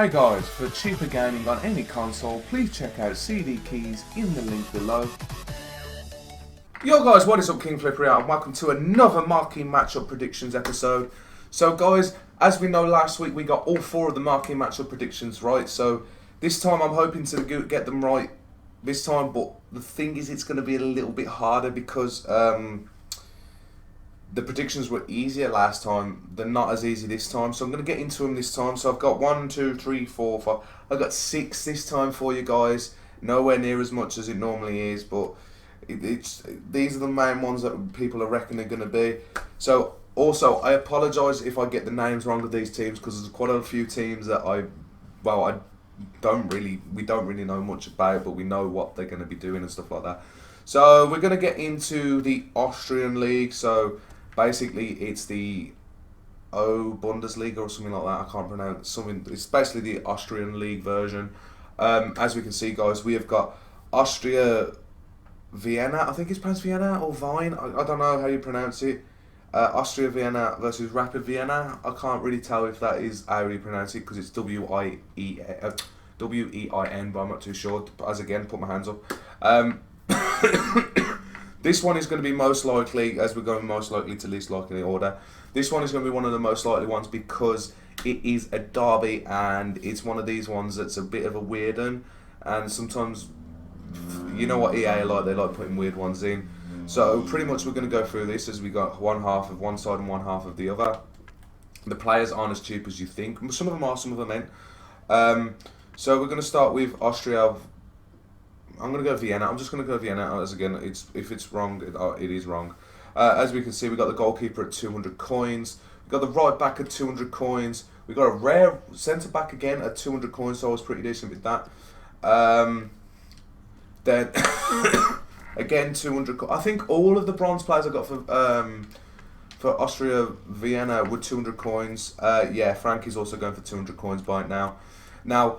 Hey guys, for cheaper gaming on any console, please check out CD Keys in the link below. Yo guys, what is up? Kingflipper here, and welcome to another Marquee matchup predictions episode. So guys, as we know, last week we got all 4 of the Marquee matchup predictions right, so this time I'm hoping to get them right this time, but the thing is it's going to be a little bit harder because the predictions were easier last time. They're not as easy this time, so I'm going to get into them this time. So I've got 1, 2, 3, 4, 5. I've got 6 this time for you guys. Nowhere near as much as it normally is, but these are the main ones that people are reckoning are going to be. So also, I apologise if I get the names wrong of these teams because there's quite a few teams that we don't really know much about, but we know what they're going to be doing and stuff like that. So we're going to get into the Austrian league. So basically, it's the Bundesliga or something like that. I can't pronounce something. It's basically the Austrian league version. As we can see, guys, we have got Austria Vienna. I think it's pronounced Vienna or Vine. I don't know how you pronounce it. Austria Vienna versus Rapid Vienna. I can't really tell if that is how you pronounce it because it's W-E-I-N, but I'm not too sure. As again, put my hands up. This one is going to be most likely, as we're going most likely to least likely order. This one is going to be one of the most likely ones because it is a derby and it's one of these ones that's a bit of a weird one. And sometimes, you know what EA are like, they like putting weird ones in. So pretty much we're going to go through this as we got one half of one side and one half of the other. The players aren't as cheap as you think. Some of them are, some of them ain't. So we're going to start with Austria. I'm going to go Vienna. I'm just going to go Vienna as again. If it's wrong, it is wrong. As we can see, we got the goalkeeper at 200 coins. We got the right back at 200 coins. We got a rare centre back again at 200 coins. So I was pretty decent with that. Then again 200. I think all of the bronze players I got for Austria Vienna were 200 coins. Yeah, Frankie's also going for 200 coins by it now. Now,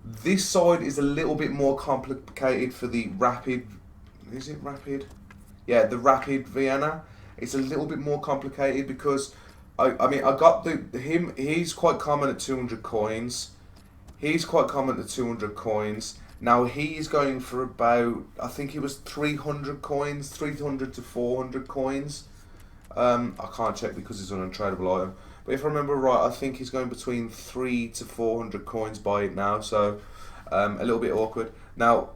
this side is a little bit more complicated for the Rapid. Is it Rapid? Yeah, the Rapid Vienna. It's a little bit more complicated because I got him. He's quite common at 200 coins. He's quite common at 200 coins. Now he's going for about, I think he was 300 coins, 300 to 400 coins. I can't check because it's an untradeable item. But if I remember right, I think he's going between 300 to 400 coins by it now. So a little bit awkward. Now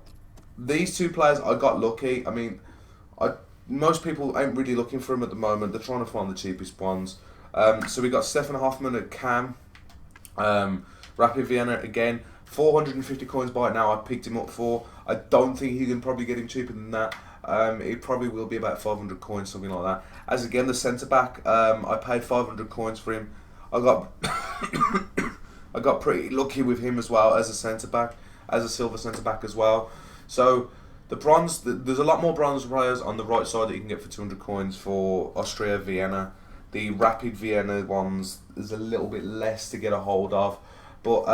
these two players, I got lucky. I mean, most people ain't really looking for them at the moment. They're trying to find the cheapest ones. So we got Stefan Hoffmann at Cam. Rapid Vienna again. 450 coins by it now. I picked him up for. I don't think you can probably get him cheaper than that. It probably will be about 500 coins, something like that. As again, the centre back, I paid 500 coins for him. I got I got pretty lucky with him as well as a centre back, as a silver centre back as well. So the bronze, there's a lot more bronze players on the right side that you can get for 200 coins for Austria Vienna. The Rapid Vienna ones, there's a little bit less to get a hold of. But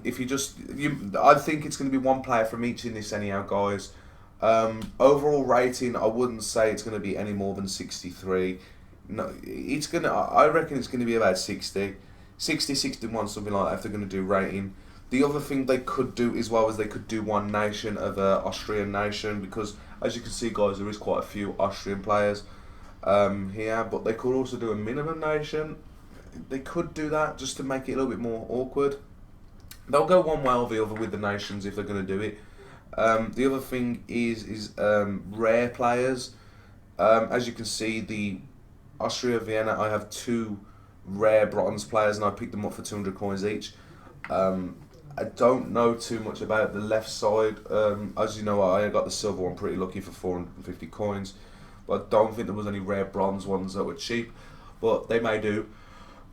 if I think it's going to be one player from each in this anyhow, guys. Overall rating, I wouldn't say it's going to be any more than 63. No, I reckon it's going to be about 60, 61, something like that. If they're going to do rating, the other thing they could do as well is they could do one nation of Austrian nation because, as you can see, guys, there is quite a few Austrian players here. But they could also do a minimum nation. They could do that just to make it a little bit more awkward. They'll go one way or the other with the nations if they're going to do it. The other thing is rare players. As you can see, the Austria Vienna, I have 2 rare bronze players and I picked them up for 200 coins each. I don't know too much about the left side. As you know, I got the silver one pretty lucky for 450 coins. But I don't think there was any rare bronze ones that were cheap. But they may do.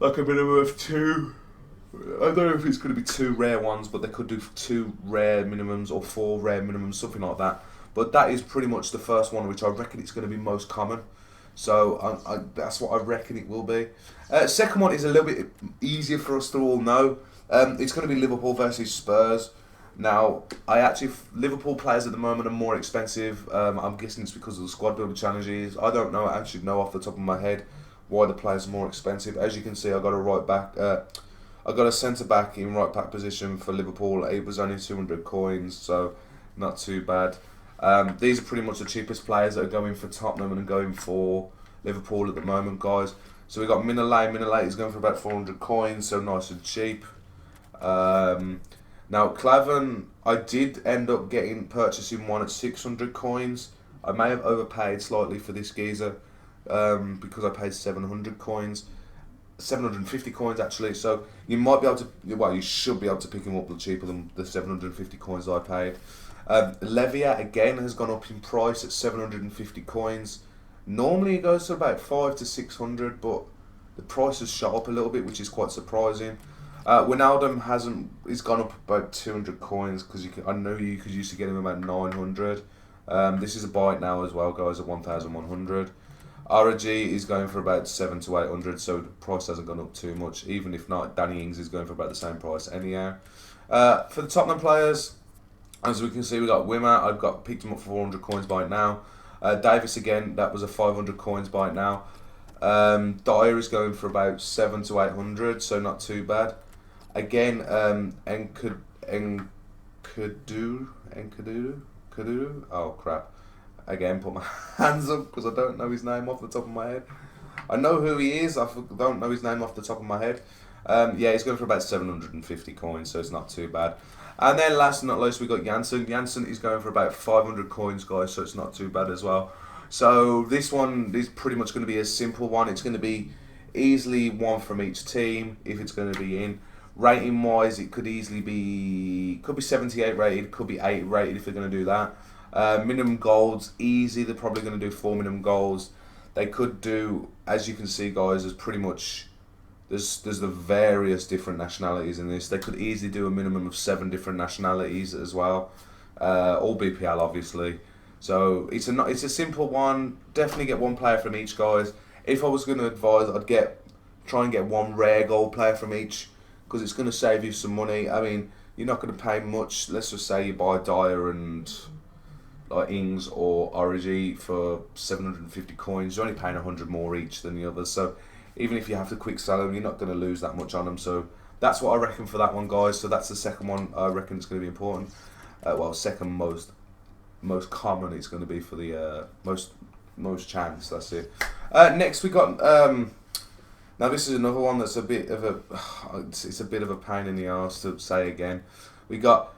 Like a minimum of 2. I don't know if it's going to be 2 rare ones, but they could do 2 rare minimums or 4 rare minimums, something like that. But that is pretty much the first one, which I reckon it's going to be most common. So that's what I reckon it will be. Second one is a little bit easier for us to all know. It's going to be Liverpool versus Spurs. Now, Liverpool players at the moment are more expensive. I'm guessing it's because of the squad builder challenges. I don't know. I actually know off the top of my head why the players are more expensive. As you can see, I got a right back. I got a centre back in right back position for Liverpool. It was only 200 coins, so not too bad. These are pretty much the cheapest players that are going for Tottenham and going for Liverpool at the moment, guys. So we got Mignolet. Mignolet is going for about 400 coins, so nice and cheap. Now Clavan, I did end up purchasing one at 600 coins. I may have overpaid slightly for this geezer because I paid 700 coins. 750 coins actually, so you might be able to, well, you should be able to pick him up cheaper than the 750 coins I paid. Levia again has gone up in price at 750 coins. Normally it goes to about 500 to 600, but the price has shot up a little bit, which is quite surprising. Wijnaldum he's gone up about 200 coins because I know you could used to get him about 900. This is a buy now as well, guys, at 1,100. RG is going for about 700 to 800, so the price hasn't gone up too much. Even if not, Danny Ings is going for about the same price anyhow. For the Tottenham players, as we can see, we got Wimmer. I've picked him up for 400 coins by now. Davis again, that was a 500 coins by now. Dyer is going for about 700 to 800, so not too bad. Again, Enkudu. Oh crap. Again, put my hands up because I don't know his name off the top of my head. I know who he is, I don't know his name off the top of my head. Yeah, he's going for about 750 coins, so it's not too bad. And then last but not least, we got Janssen. Janssen is going for about 500 coins, guys, so it's not too bad as well. So this one is pretty much going to be a simple one. It's going to be easily one from each team if it's going to be in. Rating wise, it could easily be 78 rated, could be 8 rated if they're going to do that. Minimum goals, easy. They're probably going to do 4 minimum goals. They could do, as you can see, guys, there's pretty much there's the various different nationalities in this. They could easily do a minimum of 7 different nationalities as well, all BPL obviously. So it's a simple one. Definitely get one player from each, guys. If I was going to advise, I'd try and get one rare gold player from each because it's going to save you some money. I mean, you're not going to pay much. Let's just say you buy Dyer and like Ings or Origi for 750 coins. You're only paying 100 more each than the others. So even if you have to quick sell them, you're not going to lose that much on them. So that's what I reckon for that one, guys. So that's the second one I reckon is going to be important. Well, second most common it's going to be for the most chance. That's it. Next we got now this is another one that's a bit of a it's a bit of a pain in the arse to say again. We got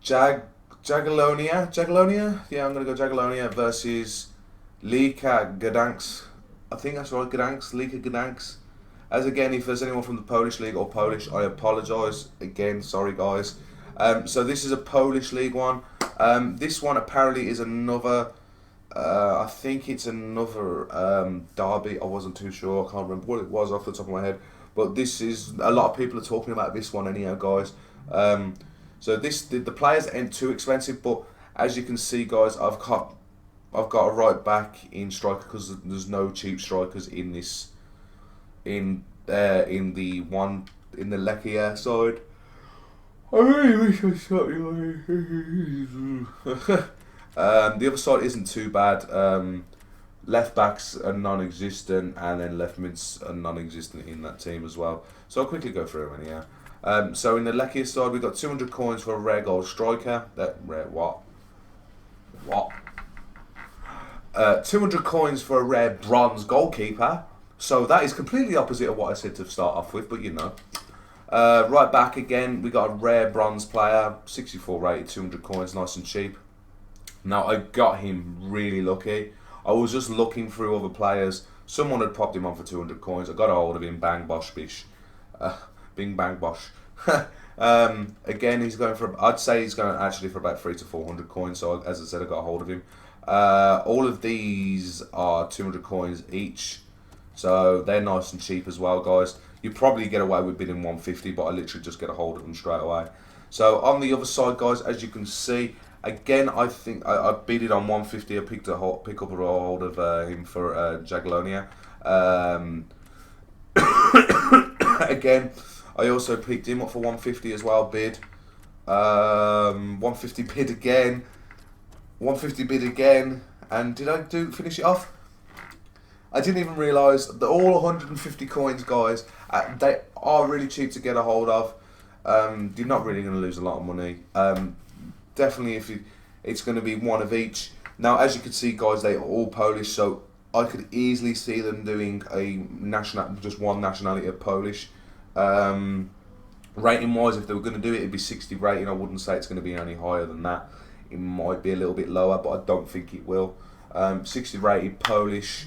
Jagiellonia. Yeah, I'm going to go Jagiellonia versus Lika Gdansk. I think that's right, Gdansk, Lika Gdansk. As again, if there's anyone from the Polish league or Polish, I apologise. Again, sorry guys. So this is a Polish league one. This one apparently is another, I think it's another derby. I wasn't too sure, I can't remember what it was off the top of my head. But this is, a lot of people are talking about this one anyhow, guys. So the players ain't too expensive, but as you can see, guys, I've got a right back in striker because there's no cheap strikers in this in the Lechia side. I really wish I shot you. The other side isn't too bad. Left backs are non-existent, and then left mids are non-existent in that team as well. So I'll quickly go through them anyhow. So in the Lechia side, we've got 200 coins for a rare gold striker. That rare what? 200 coins for a rare bronze goalkeeper. So that is completely opposite of what I said to start off with, but you know. Right back again, we got a rare bronze player, 64 rated, 200 coins, nice and cheap. Now I got him really lucky. I was just looking through other players. Someone had popped him on for 200 coins. I got a hold of him, bang bosh bish. Bing bang bosh. Again, he's going for, I'd say he's going actually for about 300 to 400 coins. So as I said, I got a hold of him. All of these are 200 coins each. So they're nice and cheap as well, guys. You probably get away with bidding 150, but I literally just get a hold of them straight away. So on the other side, guys, as you can see, again, I think I bid it on 150. I pick up a hold of him for Jagiellonia. Again, I also picked him up for 150 as well. Bid 150 bid again. 150 bid again. And did I finish it off? I didn't even realise that all 150 coins, guys, They are really cheap to get a hold of. You're not really going to lose a lot of money. Definitely, it's going to be one of each. Now, as you can see, guys, they are all Polish, so I could easily see them doing just one nationality of Polish. Rating wise, if they were going to do it, it'd be 60 rating. I wouldn't say it's going to be any higher than that. It might be a little bit lower, but I don't think it will. 60 rated Polish.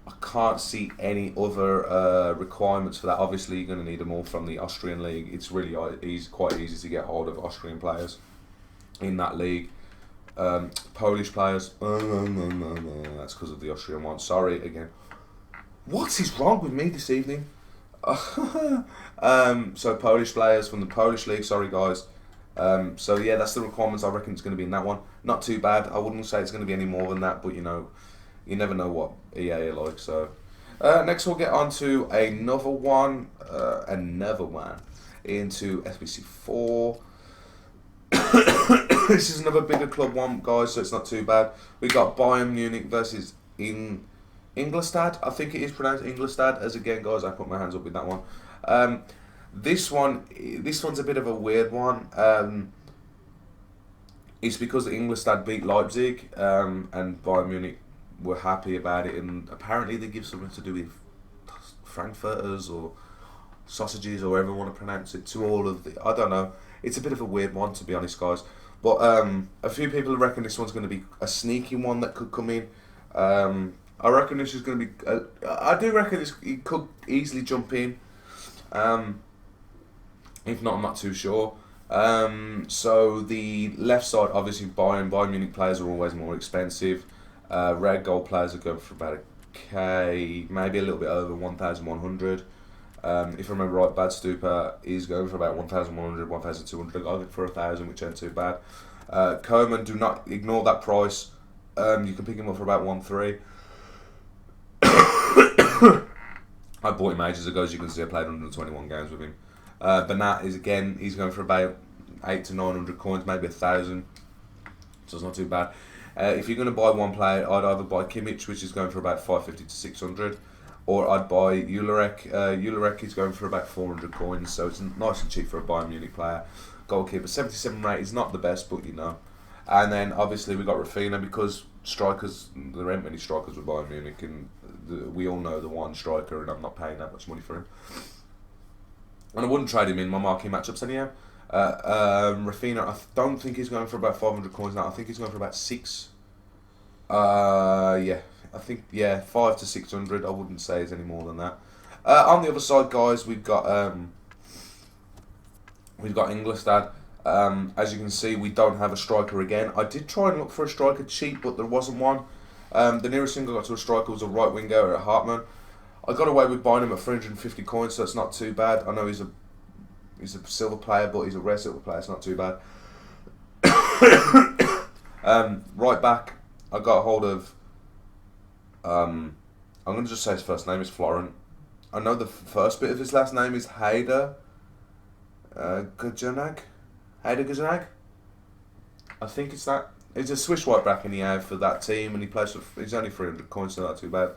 I can't see any other requirements for that. Obviously, you're going to need them all from the Austrian league. It's really quite easy to get hold of Austrian players in that league. Polish players, that's because of the Austrian one. Sorry again. What is wrong with me this evening? So Polish players from the Polish league. Sorry, guys. So yeah, that's the requirements. I reckon it's going to be in that one. Not too bad. I wouldn't say it's going to be any more than that, but you know, you never know what EA are like. So next we'll get on to another one into SBC4. This is another bigger club one, guys, so it's not too bad. We got Bayern Munich versus Ingolstadt. I think it is pronounced Ingolstadt. As again, guys, I put my hands up with that one. This one's a bit of a weird one. It's because Ingolstadt beat Leipzig, and Bayern Munich were happy about it, and apparently they give something to do with frankfurters or sausages or whatever you want to pronounce it to all of the. I don't know. It's a bit of a weird one, to be honest, guys. But a few people reckon this one's going to be a sneaky one that could come in. I reckon this is going to be. I do reckon it could easily jump in. If not, I'm not too sure. So the left side, obviously, Bayern Munich players are always more expensive. Red gold players are going for about $1,000, maybe a little bit over 1,100. If I remember right, Bad Stupa is going for about 1,100, 1,200. I got it for 1,000, which ain't too bad. Coman, do not ignore that price. You can pick him up for about 1,300. I bought him ages ago. As you can see, I played 121 games with him. Bernat is again. He's going for about 800 to 900 coins, maybe 1,000. So it's not too bad. If you're going to buy one player, I'd either buy Kimmich, which is going for about 550 to 600. Or I'd buy Ularek. Ularek is going for about 400 coins, so it's nice and cheap for a Bayern Munich player. Goalkeeper, 77 rate is not the best, but you know. And then obviously we got Rafinha, because strikers, there ain't many strikers with Bayern Munich, and we all know the one striker, and I'm not paying that much money for him. And I wouldn't trade him in my marquee matchups anyhow. Rafinha, I don't think he's going for about 500 coins now. I think he's going for about 6. Yeah. I think 5 to 600. I wouldn't say it's any more than that. On the other side, guys, we've got Ingolstadt. As you can see, we don't have a striker again. I did try and look for a striker cheap, but there wasn't one. The nearest thing I got to a striker was a right winger at Hartman. I got away with buying him at 350 coins, so it's not too bad. I know he's a silver player, but he's a rare silver player. It's not too bad. Right back, I got a hold of. I'm going to just say his first name is Florent. I know the first bit of his last name is Hader Gajanag. I think it's that. He's a Swiss right back, and he had for that team, and he plays for. He's only 300 coins, so not too bad.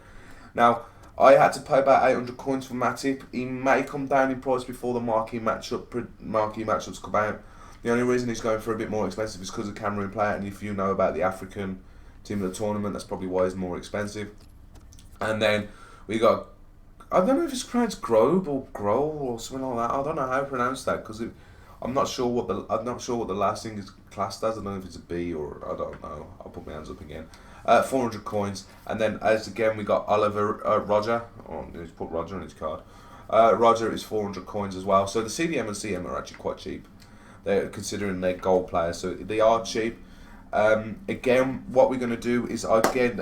Now, I had to pay about 800 coins for Matip. He may come down in price before the marquee matchups come out. The only reason he's going for a bit more expensive is because of Cameroon player, and if you know about the African team of the tournament, that's probably why he's more expensive. And then we got, I don't know if it's pronounced Grobe or Grohl or something like that. I don't know how to pronounce that, because I'm not sure what the last thing is classed as. I don't know if it's a B or I don't know. I'll put my hands up again. 400 coins, and then as again we got Oliver Roger. Oh, he's put Roger on his card. Roger is 400 coins as well. So the CDM and CM are actually quite cheap. They're considering they're gold players, so they are cheap. Again, what we're going to do is I reckon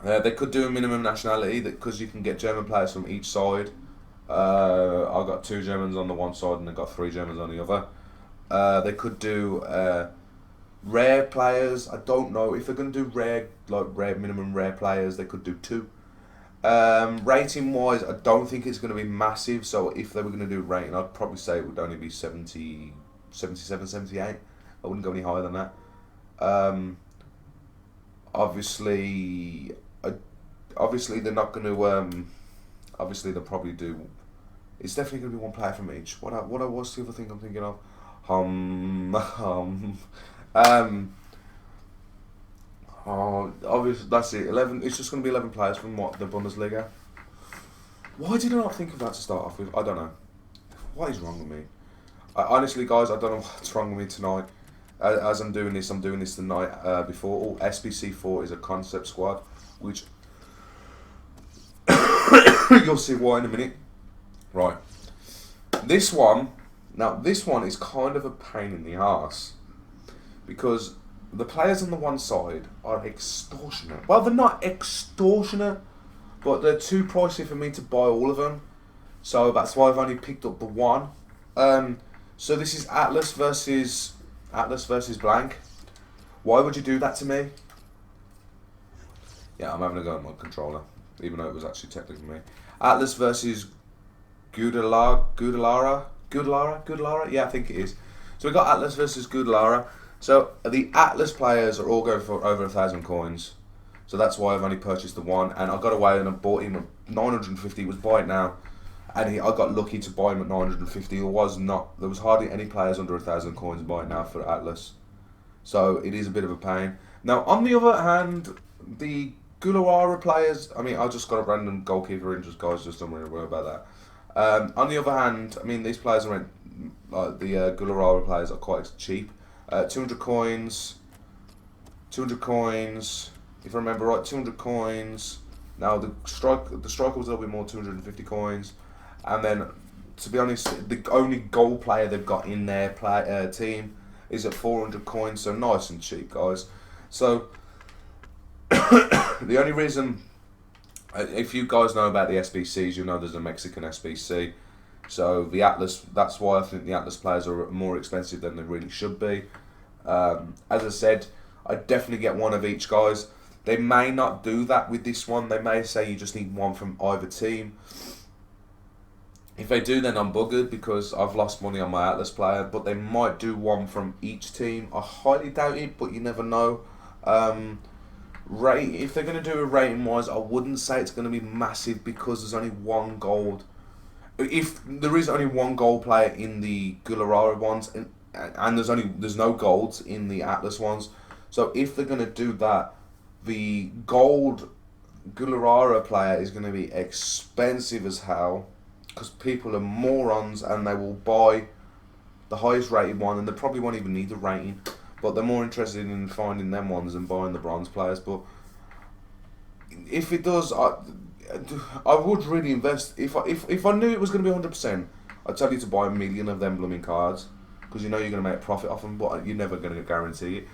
they could do a minimum nationality, because you can get German players from each side. I got 2 Germans on the one side and I got 3 Germans on the other. They could do rare players. I don't know if they're going to do minimum rare players. They could do 2. Rating wise, I don't think it's going to be massive. So if they were going to do rating, I'd probably say it would only be 70, 77, 78. I wouldn't go any higher than that. Obviously they're not going to. Obviously, they'll probably do. It's definitely going to be one player from each. What was the other thing I'm thinking of? Um. Oh, obviously that's it. 11. It's just going to be 11 players from what the Bundesliga. Why did I not think of that to start off with? I don't know. What is wrong with me? Honestly, guys, I don't know what's wrong with me tonight. As I'm doing this the night before. Oh, SBC4 is a concept squad, which you'll see why in a minute. Right. This one is kind of a pain in the arse because the players on the one side are extortionate. Well, they're not extortionate, but they're too pricey for me to buy all of them. So that's why I've only picked up the one. So this is Atlas versus blank. Why would you do that to me? Yeah, I'm having a go at my controller, even though it was actually technically me. Atlas versus Guadalajara. Yeah, I think it is. So we got Atlas versus Guadalajara. So the Atlas players are all going for over 1,000 coins. So that's why I've only purchased the one, and I got away and I bought him at 950. It was buy it now, and I got lucky to buy him at 950. There was hardly any players under 1,000 coins buy it now for Atlas. So it is a bit of a pain. Now on the other hand, the Guadalajara players. I mean, I just got a random goalkeeper in, just don't really worry about that. On the other hand, I mean, these players are the Guadalajara players are quite cheap. 200 coins. If I remember right, 200 coins. Now the striker was a little bit more, 250 coins, and then to be honest, the only goal player they've got in their team is at 400 coins, so nice and cheap, guys. So the only reason, if you guys know about the SBCs, you know there's a Mexican SBC. So the Atlas, that's why I think the Atlas players are more expensive than they really should be. As I said, I definitely get one of each, guys. They may not do that with this one. They may say you just need one from either team. If they do, then I'm buggered because I've lost money on my Atlas player. But they might do one from each team. I highly doubt it, but you never know. If they're going to do a rating wise, I wouldn't say it's going to be massive because there's only one gold. If there is only one gold player in the Guadalajara ones, and there's no golds in the Atlas ones, so if they're going to do that, the gold Guadalajara player is going to be expensive as hell because people are morons and they will buy the highest rated one, and they probably won't even need the rating, but they're more interested in finding them ones than buying the bronze players. But if it does, I would really invest. If I knew it was going to be 100%, I'd tell you to buy 1 million of them blooming cards because you know you're going to make a profit off them, but you're never going to guarantee it.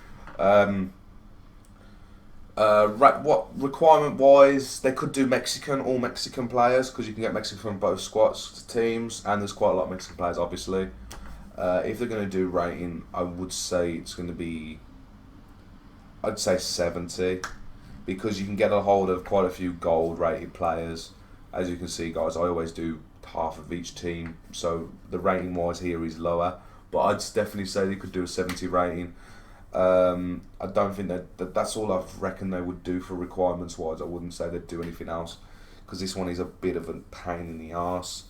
What requirement wise, they could do all Mexican players because you can get Mexican from both squads teams, and there's quite a lot of Mexican players, obviously. If they're going to do rating, I would say it's going to be, I'd say 70. Because you can get a hold of quite a few gold rated players. As you can see, guys, I always do half of each team, so the rating wise here is lower, but I'd definitely say they could do a 70 rating. I don't think that's all I reckon they would do for requirements wise. I wouldn't say they'd do anything else because this one is a bit of a pain in the arse,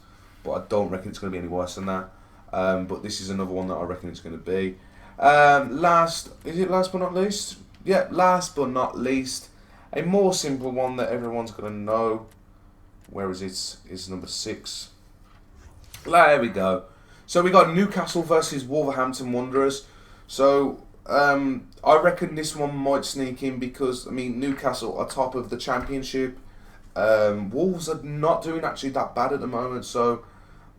but I don't reckon it's going to be any worse than that. But this is another one that I reckon it's going to be. Last but not least? Yeah, last but not least, a more simple one that everyone's going to know. Where is it? It's number 6. There we go. So we got Newcastle versus Wolverhampton Wanderers. So I reckon this one might sneak in because, I mean, Newcastle are top of the Championship. Wolves are not doing actually that bad at the moment. So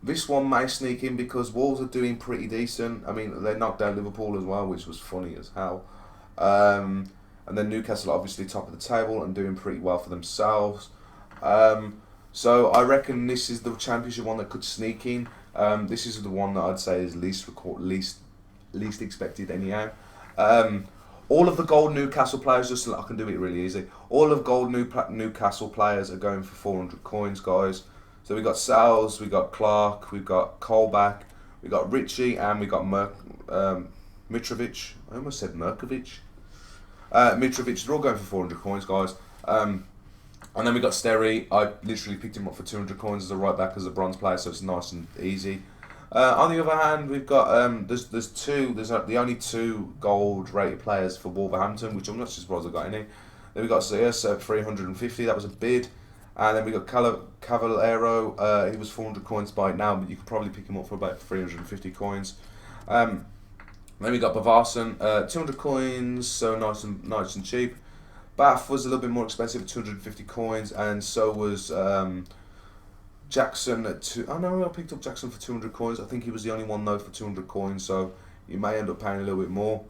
this one may sneak in because Wolves are doing pretty decent. I mean, they knocked down Liverpool as well, which was funny as hell. And then Newcastle are obviously top of the table and doing pretty well for themselves. So I reckon this is the Championship one that could sneak in. This is the one that I'd say is least expected anyhow. All of the gold Newcastle players, I can do it really easy. All of gold Newcastle players are going for 400 coins, guys. So we got Sales, we got Clark, we got Colback, we got Ritchie, and we got Mitrovic. I almost said Mitrovic. They're all going for 400 coins, guys. I And then we got Sterry. I literally picked him up for 200 coins as a right back as a bronze player, so it's nice and easy. On the other hand, we've got there's the only 2 gold rated players for Wolverhampton, which I'm not surprised I got any. Then we got Zayas at 350. That was a bid. And then we got Cavallero. He was 400 coins by now, but you could probably pick him up for about 350 coins. Then we got Bavarson, 200 coins, so nice and cheap. Bath was a little bit more expensive at 250 coins, and so was Jackson at I picked up Jackson for 200 coins. I think he was the only one though for 200 coins, so you may end up paying a little bit more.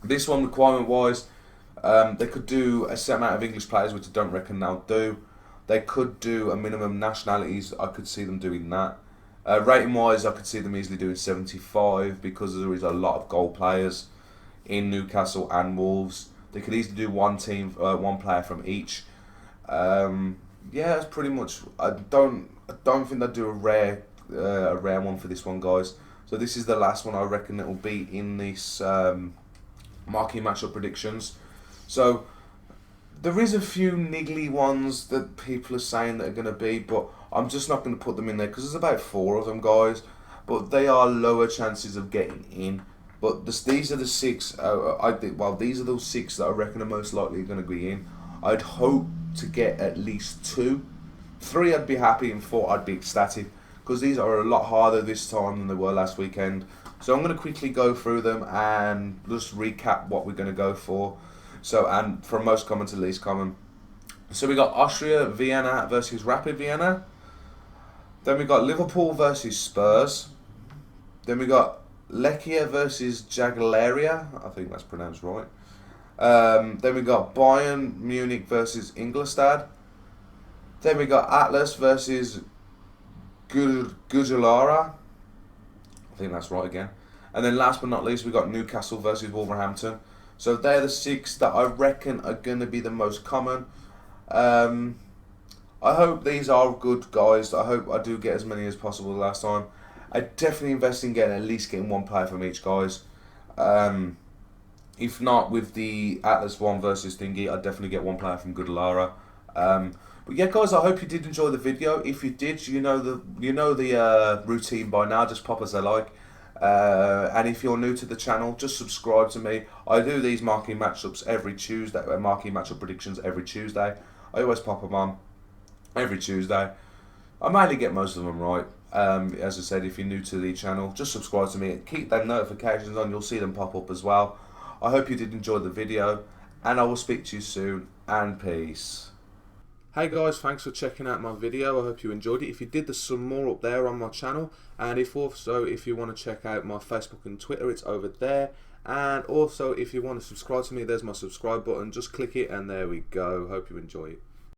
This one, requirement wise, they could do a set amount of English players, which I don't reckon they'll do. They could do a minimum nationalities. I could see them doing that. Rating wise, I could see them easily doing 75 because there is a lot of goal players in Newcastle and Wolves. They could easily do one player from each. Yeah, that's pretty much. I don't think they'd do a rare one for this one, guys. So this is the last one I reckon it will be in this marquee matchup predictions. So there is a few niggly ones that people are saying that are going to be, but I'm just not going to put them in there because there's about 4 of them, guys. But they are lower chances of getting in. But these are the 6. These are those 6 that I reckon are most likely going to be in. I'd hope to get at least 2. 3 I'd be happy, and 4 I'd be ecstatic because these are a lot harder this time than they were last weekend. So I'm going to quickly go through them and just recap what we're going to go for. So, and from most common to least common. So we got Austria Vienna versus Rapid Vienna. Then we got Liverpool versus Spurs. Then we got Lechia versus Jagiellonia. I think that's pronounced right. Then we got Bayern Munich versus Ingolstadt. Then we got Atlas versus Guadalajara. I think that's right again. And then last but not least, we got Newcastle versus Wolverhampton. So they're the 6 that I reckon are going to be the most common. I hope these are good, guys. I hope I do get as many as possible last time. I definitely invest in at least getting 1 player from each, guys. If not, with the Atlas one versus thingy, I'd definitely get 1 player from Guadalajara. But yeah, guys, I hope you did enjoy the video. If you did, you know the routine by now. Just pop us a like. And if you're new to the channel, just subscribe to me. I do these marquee matchups every Tuesday, marquee matchup predictions every Tuesday. I always pop them on every Tuesday. I mainly get most of them right. As I said, if you're new to the channel, just subscribe to me. Keep them notifications on, you'll see them pop up as well. I hope you did enjoy the video, and I will speak to you soon, and peace. Hey guys, thanks for checking out my video. I hope you enjoyed it. If you did, there's some more up there on my channel, and if you want to check out my Facebook and Twitter, it's over there. And also, if you want to subscribe to me, there's my subscribe button. Just click it, and there we go. Hope you enjoy it.